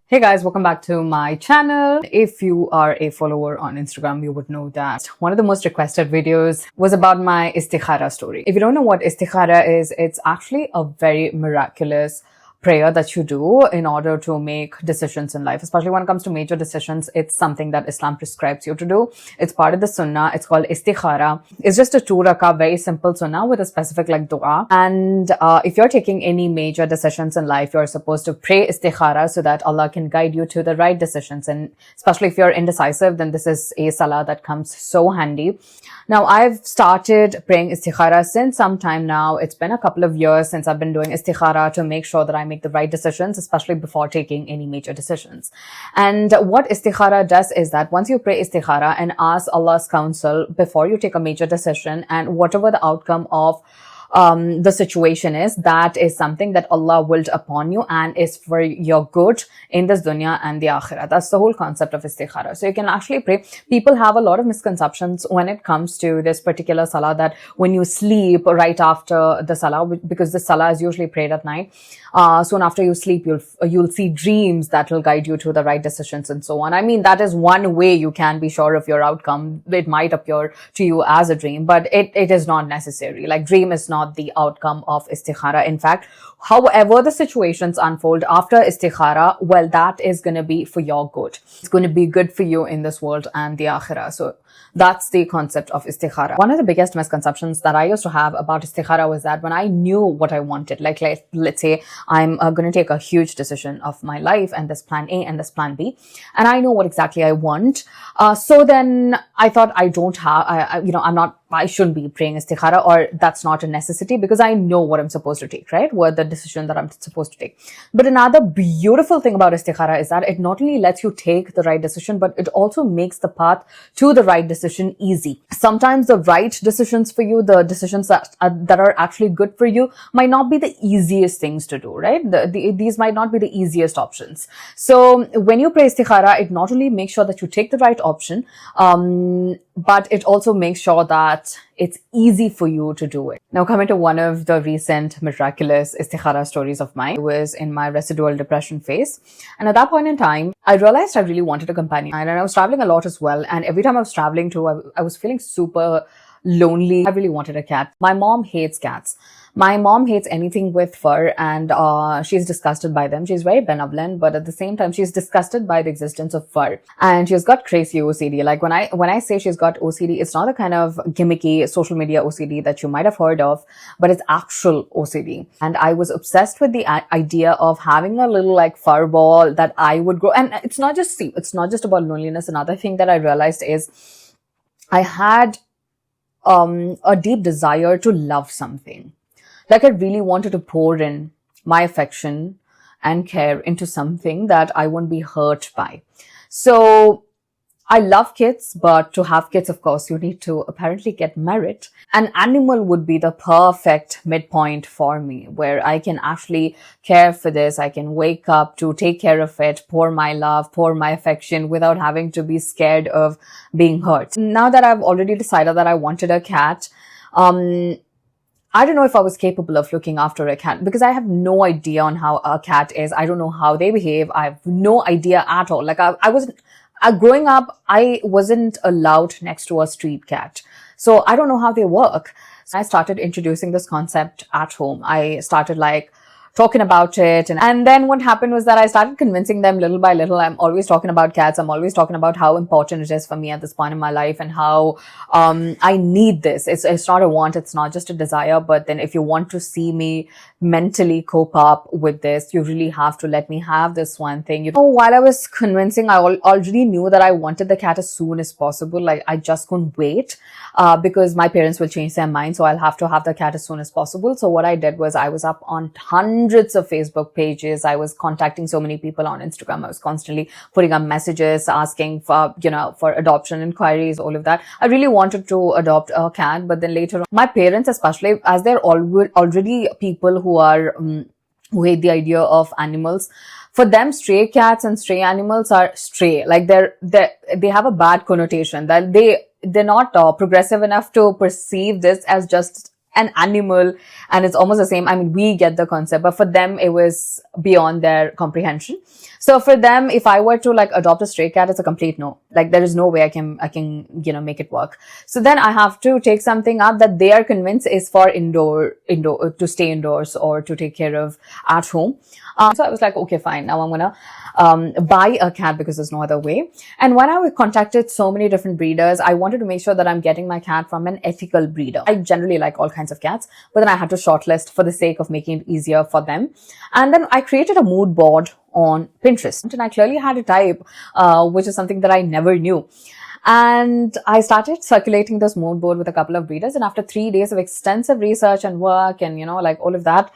Hey guys, welcome back to my channel. If you are a follower on Instagram, you would know that one of the most requested videos was about my Istikhara story. If you don't know what Istikhara is, it's actually a very miraculous prayer that you do in order to make decisions in life, especially when it comes to major decisions. It's something that Islam prescribes you to do. It's part of the Sunnah. It's called Istikhara. It's just a 2 rakah, very simple Sunnah with a specific dua. And if you're taking any major decisions in life, you're supposed to pray Istikhara so that Allah can guide you to the right decisions. And especially if you're indecisive, then this is a salah that comes so handy. Now, I've started praying Istikhara since some time now. It's been a couple of years since I've been doing Istikhara to make sure that I make the right decisions, especially before taking any major decisions. And what Istikhara does is that once you pray Istikhara and ask Allah's counsel before you take a major decision, and whatever the outcome of the situation is, that is something that Allah willed upon you and is for your good in this dunya and the akhirah. That's the whole concept of Istikhara. So you can actually pray. People have a lot of misconceptions when it comes to this particular salah, that when you sleep right after the salah, because the salah is usually prayed at night, soon after you sleep, you'll see dreams that will guide you to the right decisions and so on. I mean, that is one way you can be sure of your outcome. It might appear to you as a dream, but it is not necessary. Like, dream is not the outcome of Istikhara. In fact, however the situations unfold after Istikhara, well, that is going to be for your good. It's going to be good for you in this world and the akhirah. So that's the concept of Istikhara. One of the biggest misconceptions that I used to have about Istikhara was that when I knew what I wanted, like let's say I'm going to take a huge decision of my life, and this plan A and this plan B, and I know what exactly I want. So then I thought I shouldn't be praying Istikhara, or that's not a necessity, because I know what I'm supposed to take, right? What the decision that I'm supposed to take. But another beautiful thing about Istikhara is that it not only lets you take the right decision, but it also makes the path to the right decision easy. Sometimes the right decisions for you, the decisions that are actually good for you, might not be the easiest things to do, right? These might not be the easiest options. So when you pray Istikhara, it not only makes sure that you take the right option, but it also makes sure that it's easy for you to do it. Now, coming to one of the recent miraculous Istikhara stories of mine, was in my residual depression phase. And at that point in time, I realized I really wanted a companion. And I was traveling a lot as well. And every time I was traveling too, I was feeling super lonely. I really wanted a cat. My mom hates cats. My mom hates anything with fur, and she's disgusted by them. She's very benevolent, but at the same time, she's disgusted by the existence of fur. And she's got crazy OCD. Like, when I say she's got OCD, it's not the kind of gimmicky social media OCD that you might have heard of, but it's actual OCD. And I was obsessed with the idea of having a little fur ball that I would grow. And it's not just about loneliness. Another thing that I realized is I had a deep desire to love something. Like, I really wanted to pour in my affection and care into something that I won't be hurt by. So I love kids, but to have kids, of course, you need to apparently get married. An animal would be the perfect midpoint for me, where I can actually care for this. I can wake up to take care of it, pour my love, pour my affection without having to be scared of being hurt. Now that I've already decided that I wanted a cat, I don't know if I was capable of looking after a cat, because I have no idea on how a cat is. I don't know how they behave. I have no idea at all. Like, I wasn't, growing up, I wasn't allowed next to a street cat. So I don't know how they work. So I started introducing this concept at home. I started talking about it. And then what happened was that I started convincing them little by little. I'm always talking about cats. I'm always talking about how important it is for me at this point in my life, and how I need this. It's not a want. It's not just a desire. But then if you want to see me mentally cope up with this, you really have to let me have this one thing. While I was convincing, I already knew that I wanted the cat as soon as possible. Like, I just couldn't wait, because my parents will change their mind. So I'll have to have the cat as soon as possible. So what I did was, I was up on hundreds of Facebook pages. I was contacting so many people on Instagram. I was constantly putting up messages asking for adoption inquiries, all of that. I really wanted to adopt a cat, but then later on, my parents, especially, as they're already people who hate the idea of animals, for them, stray cats and stray animals are stray. Like, they have a bad connotation, that they're not progressive enough to perceive this as just an animal and it's almost the same. I mean, we get the concept, but for them, it was beyond their comprehension. So for them, if I were to like adopt a stray cat, it's a complete no. Like there is no way I can, make it work. So then I have to take something up that they are convinced is for indoor, to stay indoors or to take care of at home. So I was like, okay, fine. Now I'm gonna buy a cat because there's no other way. And when I contacted so many different breeders, I wanted to make sure that I'm getting my cat from an ethical breeder. I generally like all kinds of cats, but then I had to shortlist for the sake of making it easier for them. And then I created a mood board on Pinterest, and I clearly had a type, which is something that I never knew. And I started circulating this mood board with a couple of breeders. And after 3 days of extensive research and work and, like all of that,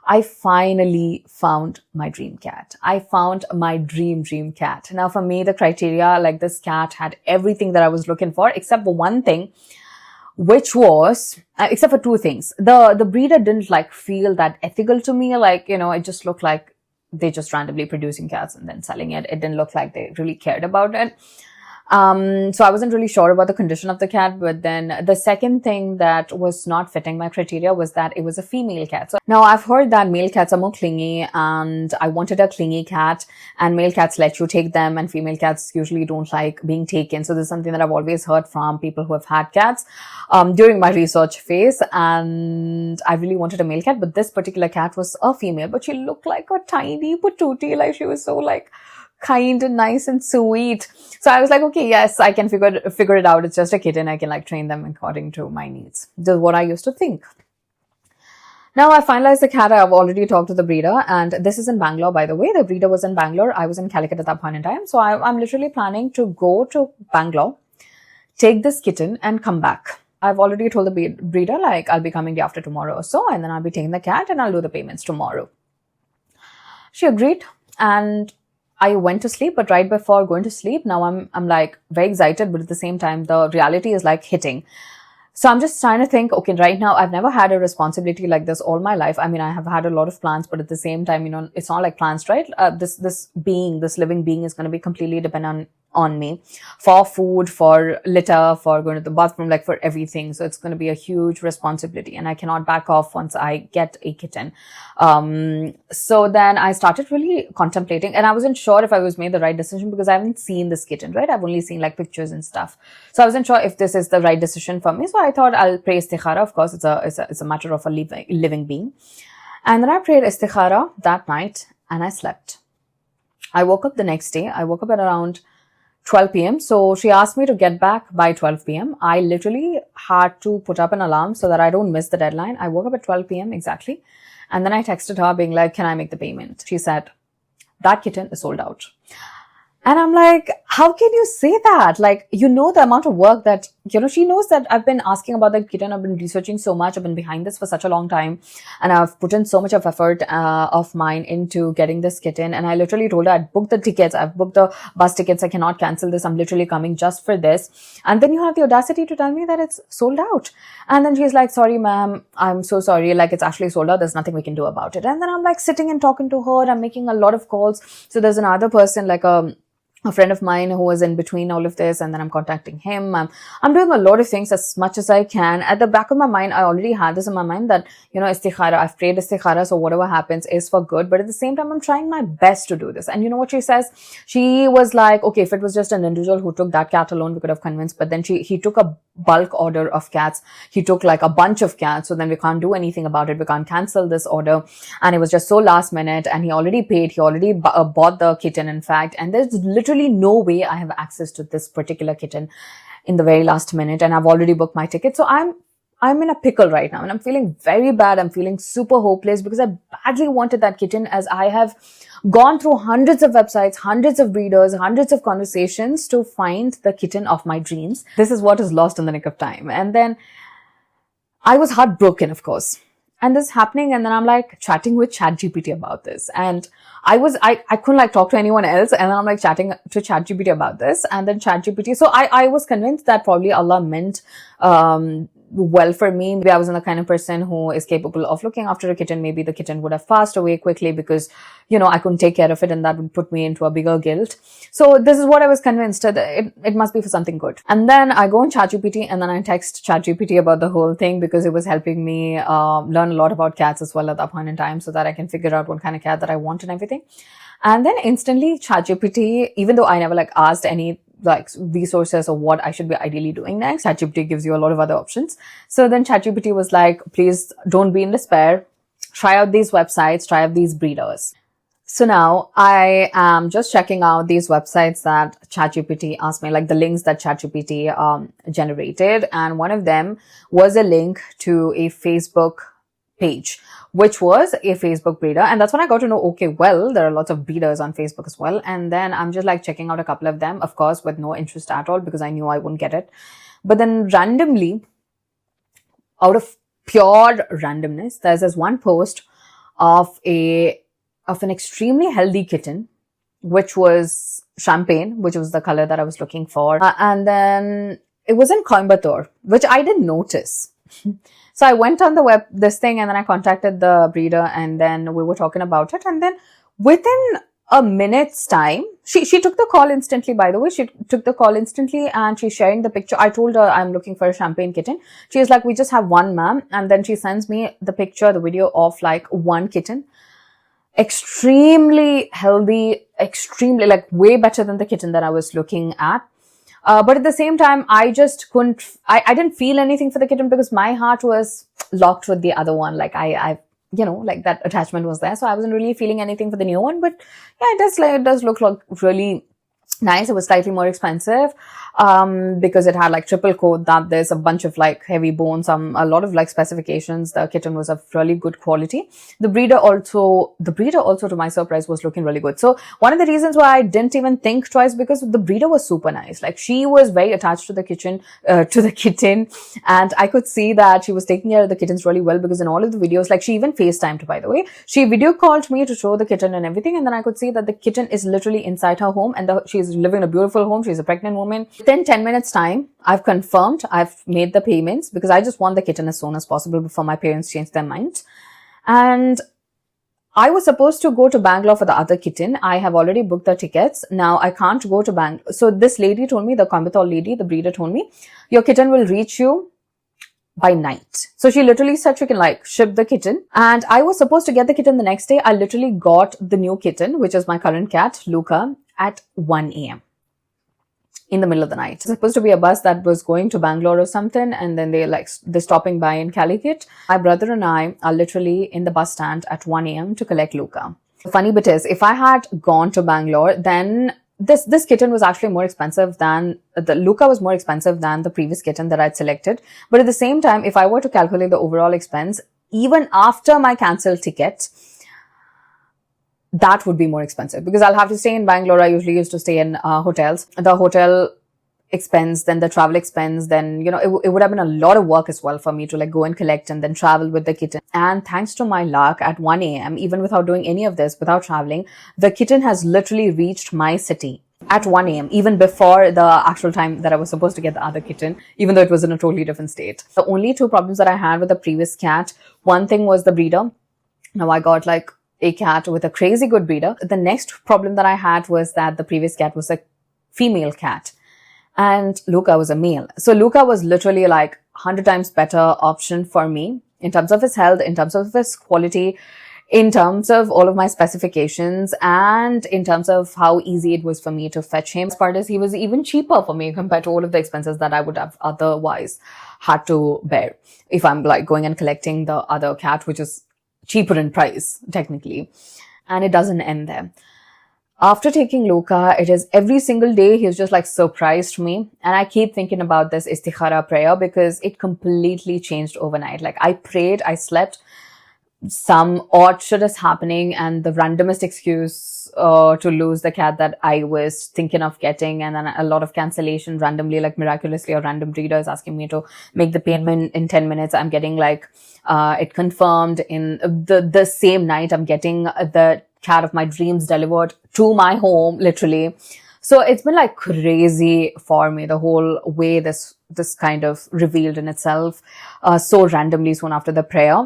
I finally found my dream cat. I found my dream cat. Now for me, the criteria, like this cat had everything that I was looking for, except for one thing, which was, except for two things. The breeder didn't like feel that ethical to me. Like, it just looked like they just randomly producing cats and then selling it. It didn't look like they really cared about it. So I wasn't really sure about the condition of the cat, but then the second thing that was not fitting my criteria was that it was a female cat. So now I've heard that male cats are more clingy, and I wanted a clingy cat, and male cats let you take them and female cats usually don't like being taken. So this is something that I've always heard from people who have had cats, during my research phase, and I really wanted a male cat, but this particular cat was a female, but she looked like a tiny patootie, like she was so like kind and nice and sweet. So I was like, okay, yes, I can figure it out. It's just a kitten. I can like train them according to my needs. This is what I used to think. Now I finalized the cat. I've already talked to the breeder, and this is in Bangalore, by the way. The breeder was in Bangalore. I was in Calicut at that point in time. So I'm literally planning to go to Bangalore, take this kitten and come back. I've already told the breeder, like, I'll be coming day after tomorrow or so, and then I'll be taking the cat and I'll do the payments tomorrow. She agreed, and I went to sleep, but right before going to sleep, now I'm like very excited, but at the same time, the reality is like hitting. So I'm just trying to think, okay, right now, I've never had a responsibility like this all my life. I mean, I have had a lot of plans, but at the same time, it's not like plans, right? This living being is going to be completely dependent on me for food, for litter, for going to the bathroom, like for everything. So it's going to be a huge responsibility, and I cannot back off once I get a kitten. So then I started really contemplating, and I wasn't sure if I was made the right decision because I haven't seen this kitten, right? I've only seen like pictures and stuff. So I wasn't sure if this is the right decision for me. So I thought I'll pray Istikhara. Of course, it's a matter of a living being. And then I prayed Istikhara that night and I slept. I woke up the next day. I woke up at around 12 p.m. So she asked me to get back by 12 p.m. I literally had to put up an alarm so that I don't miss the deadline. I woke up at 12 p.m. exactly. And then I texted her being like, can I make the payment? She said, that kitten is sold out. And I'm like, how can you say that? Like, the amount of work that, she knows that I've been asking about the kitten. I've been researching so much. I've been behind this for such a long time. And I've put in so much of effort of mine into getting this kitten. And I literally told her I'd booked the tickets. I've booked the bus tickets. I cannot cancel this. I'm literally coming just for this. And then you have the audacity to tell me that it's sold out. And then she's like, sorry, ma'am. I'm so sorry. Like, it's actually sold out. There's nothing we can do about it. And then I'm like sitting and talking to her. I'm making a lot of calls. So there's another person, like a friend of mine who was in between all of this, and then I'm contacting him. I'm doing a lot of things as much as I can. At the back of my mind, I already had this in my mind that, Istikhara, I've prayed Istikhara, so whatever happens is for good. But at the same time, I'm trying my best to do this. And you know what she says? She was like, okay, if it was just an individual who took that cat alone, we could have convinced. But then he took a bulk order of cats. He took like a bunch of cats. So then we can't do anything about it. We can't cancel this order. And it was just so last minute, and he already paid. He already bought the kitten, in fact. And there's literally no way I have access to this particular kitten in the very last minute. And I've already booked my ticket. So I'm in a pickle right now, and I'm feeling very bad. I'm feeling super hopeless because I badly wanted that kitten, as I have gone through hundreds of websites, hundreds of breeders, hundreds of conversations to find the kitten of my dreams. This is what is lost in the nick of time. And then I was heartbroken, of course. And this is happening, and then I'm like chatting with ChatGPT about this. And I couldn't like talk to anyone else, and then I'm like chatting to ChatGPT about this, and then ChatGPT. So I was convinced that probably Allah meant well for me. Maybe I wasn't the kind of person who is capable of looking after a kitten. Maybe the kitten would have passed away quickly because, I couldn't take care of it, and that would put me into a bigger guilt. So this is what I was convinced that it must be for something good. And then I go on ChatGPT, and then I text ChatGPT about the whole thing because it was helping me learn a lot about cats as well at that point in time, so that I can figure out what kind of cat that I want and everything. And then instantly ChatGPT, even though I never asked any resources or what I should be ideally doing next, ChatGPT gives you a lot of other options. So then ChatGPT was like, please don't be in despair. Try out these websites, try out these breeders. So now I am just checking out these websites that ChatGPT asked me, the links that ChatGPT generated. And one of them was a link to a Facebook page, which was a Facebook breeder. And that's when I got to know, okay, well, there are lots of breeders on Facebook as well. And then I'm just checking out a couple of them, of course, with no interest at all, because I knew I wouldn't get it. But then randomly, out of pure randomness, there's this one post of an extremely healthy kitten, which was champagne, which was the color that I was looking for. And then it was in Coimbatore, which I didn't notice. So I went on this thing, and then I contacted the breeder, and then we were talking about it. And then within a minute's time, she took the call instantly, by the way. She took the call instantly, and she's sharing the picture. I told her I'm looking for a champagne kitten. She's like, we just have one, ma'am. And then she sends me the picture, the video of one kitten. Extremely healthy, extremely way better than the kitten that I was looking at. But at the same time, I just couldn't, I didn't feel anything for the kitten because my heart was locked with the other one. That attachment was there. So I wasn't really feeling anything for the new one. But yeah, it does look really nice. It was slightly more expensive, because it had triple coat, that there's a bunch of heavy bones, a lot of specifications. The kitten was of really good quality. The breeder also to my surprise was looking really good. So one of the reasons why I didn't even think twice, because the breeder was super nice. She was very attached to the kitten, and I could see that she was taking care of the kittens really well, because in all of the videos, she even FaceTimed, by the way. She video called me to show the kitten and everything, and then I could see that the kitten is literally inside her home, and she's living in a beautiful home. She's a pregnant woman. Within 10 minutes time, I've confirmed, I've made the payments, because I just want the kitten as soon as possible before my parents change their minds. And I was supposed to go to Bangalore for the other kitten. I have already booked the tickets. Now I can't go to Bangalore. So this lady told me, the Coimbatore lady, the breeder told me, your kitten will reach you by night. So she literally said she can ship the kitten. And I was supposed to get the kitten the next day. I literally got the new kitten, which is my current cat, Luca, at 1 a.m. in the middle of the night. It's supposed to be a bus that was going to Bangalore or something, and then they're stopping by in Calicut. My brother and I are literally in the bus stand at 1 a.m. to collect Luca. The funny bit is, if I had gone to Bangalore, then this kitten was actually more expensive than Luca was more expensive than the previous kitten that I'd selected. But at the same time, if I were to calculate the overall expense, even after my cancelled ticket, that would be more expensive, because I'll have to stay in Bangalore. I usually used to stay in hotels. The hotel expense, then the travel expense, then, it would have been a lot of work as well for me to go and collect and then travel with the kitten. And thanks to my luck, at 1 a.m., even without doing any of this, without traveling, the kitten has literally reached my city at 1 a.m., even before the actual time that I was supposed to get the other kitten, even though it was in a totally different state. The only two problems that I had with the previous cat, one thing was the breeder. Now I got a cat with a crazy good breeder. The next problem that I had was that the previous cat was a female cat and Luca was a male. So Luca was literally 100 times better option for me in terms of his health, in terms of his quality, in terms of all of my specifications, and in terms of how easy it was for me to fetch him. As part is, he was even cheaper for me compared to all of the expenses that I would have otherwise had to bear if I'm going and collecting the other cat, which is cheaper in price, technically. And it doesn't end there. After taking Luca, it is every single day he's just surprised me. And I keep thinking about this Istikhara prayer, because it completely changed overnight. I prayed, I slept, some odd shit is happening, and the randomest excuse to lose the cat that I was thinking of getting, and then a lot of cancellation randomly, miraculously, a random breeder is asking me to make the payment in 10 minutes. I'm getting it confirmed in the same night. I'm getting the cat of my dreams delivered to my home, literally. So it's been like crazy for me, the whole way this kind of revealed in itself, so randomly soon after the prayer.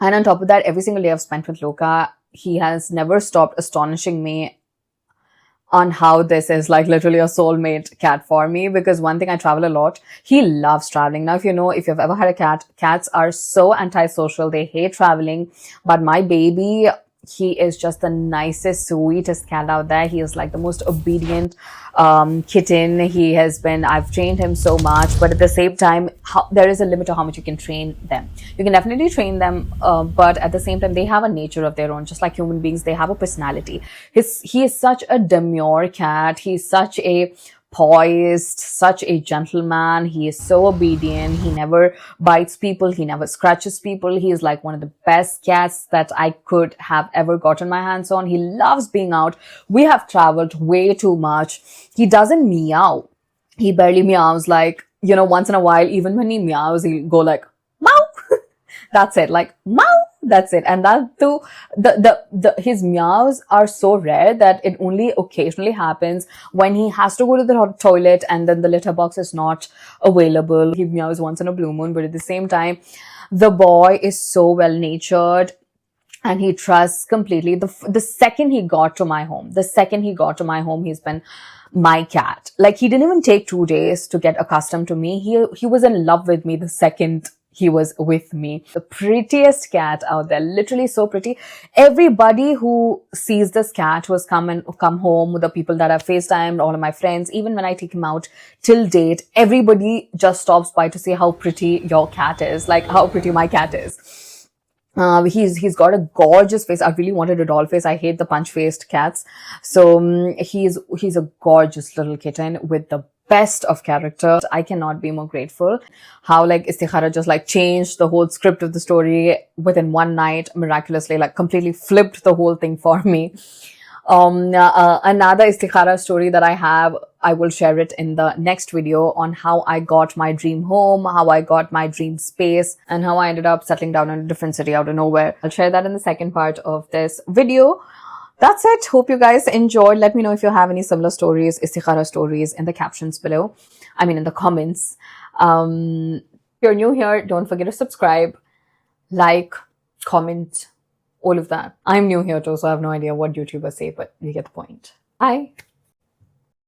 And on top of that, every single day I've spent with Luca, he has never stopped astonishing me on how this is like literally a soulmate cat for me. Because one thing, I travel a lot. He loves traveling. Now, if you've ever had a cat, cats are so antisocial. They hate traveling. But my baby, he is just the nicest, sweetest cat out there. He is like the most obedient kitten. I've trained him so much, but at the same time, there is a limit to how much you can train them. You can definitely train them, but at the same time, they have a nature of their own. Just like human beings, they have a personality. He is such a demure cat. He's such a poised, such a gentleman. He is so obedient. He never bites people. He never scratches people. He is like one of the best cats that I could have ever gotten my hands on. He loves being out. We have traveled way too much. He doesn't meow. He barely meows. Like, once in a while, even when he meows, he'll go like, meow. That's it. Like, meow. That's it. And that too, his meows are so rare that it only occasionally happens when he has to go to the toilet and then the litter box is not available. He meows once in a blue moon, but at the same time, the boy is so well-natured and he trusts completely. The second he got to my home, he's been my cat. Like, he didn't even take 2 days to get accustomed to me. He was in love with me the second he was with me. The prettiest cat out there, literally so pretty. Everybody who sees this cat, who has come home, the people that I've FaceTimed, all of my friends, even when I take him out till date, everybody just stops by to say how pretty your cat is, like how pretty my cat is. He's got a gorgeous face. I really wanted a doll face. I hate the punch-faced cats. So he's a gorgeous little kitten with the best of character. I cannot be more grateful how like Istikhara just like changed the whole script of the story within one night, miraculously, like completely flipped the whole thing for me. Another Istikhara story that I have, I will share it in the next video, on how I got my dream home, how I got my dream space, and how I ended up settling down in a different city out of nowhere. I'll share that in the second part of this video. That's it. Hope you guys enjoyed. Let me know if you have any similar stories, Istikhara stories, in the captions below. I mean, in the comments. If you're new here, don't forget to subscribe, like, comment, all of that. I'm new here too, so I have no idea what YouTubers say, but you get the point. Bye.